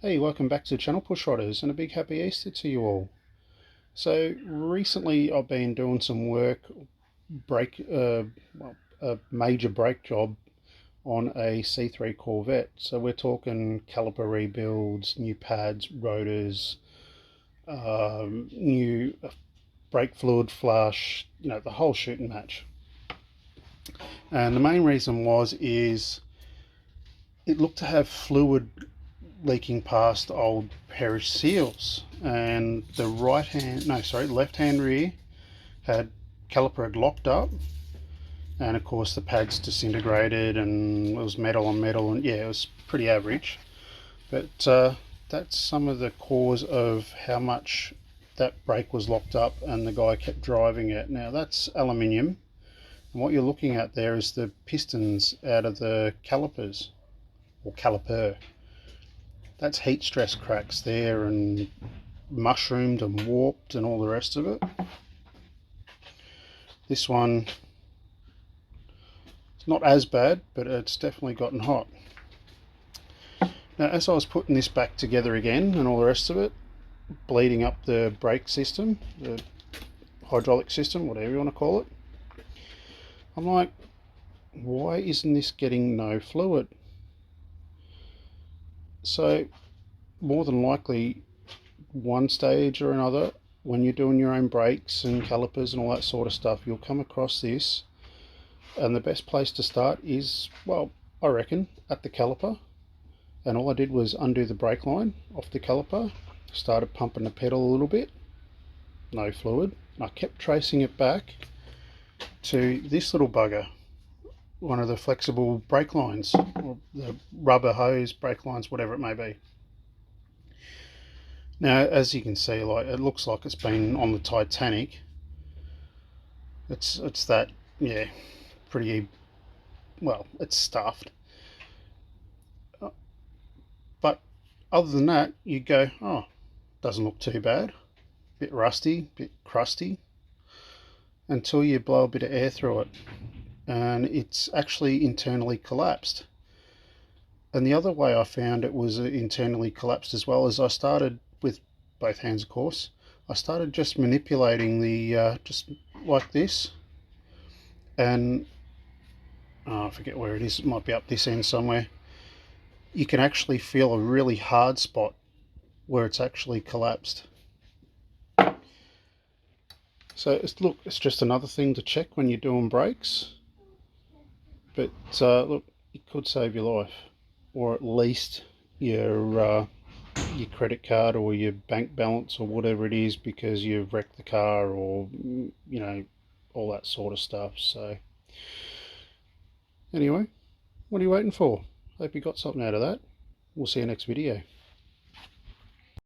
Hey, welcome back to Channel Pushrodders and a big happy Easter to you all. So recently I've been doing some work, brake, a major brake job on a C3 Corvette. So we're talking caliper rebuilds, new pads, rotors, new brake fluid flush, the whole shooting match. And the main reason is it looked to have fluid leaking past old perish seals, and the left hand rear had caliper had locked up, and of course the pads disintegrated and it was metal on metal, and yeah, it was pretty average. But that's some of the cause of how much that brake was locked up and the guy kept driving it. Now that's aluminium, and what you're looking at there is the pistons out of the calipers, or caliper. That's heat stress cracks there, and mushroomed and warped and all the rest of it. This one, it's not as bad, but it's definitely gotten hot. Now, as I was putting this back together again and all the rest of it, bleeding up the brake system, the hydraulic system, whatever you want to call it, I'm like, why isn't this getting no fluid? So more than likely, one stage or another, when you're doing your own brakes and calipers and all that sort of stuff, you'll come across this. And the best place to start is, well, I reckon, at the caliper. And all I did was undo the brake line off the caliper, started pumping the pedal a little bit, no fluid. And I kept tracing it back to this little bugger, one of the flexible brake lines, or the rubber hose brake lines, whatever it may be. Now, as you can see, like, it looks like it's been on the Titanic. It's that, yeah, pretty, well, it's stuffed. But other than that, you go, oh, doesn't look too bad. Bit rusty, bit crusty, until you blow a bit of air through it, and it's actually internally collapsed. And the other way I found it was internally collapsed as well, as I started with both hands, of course. I started just manipulating the, just like this, and I forget where it is, it might be up this end somewhere. You can actually feel a really hard spot where it's actually collapsed. So look, it's just another thing to check when you're doing brakes. But look, it could save your life, or at least your credit card or your bank balance or whatever it is, because you've wrecked the car, or all that sort of stuff. So anyway, what are you waiting for? Hope you got something out of that. We'll see you next video.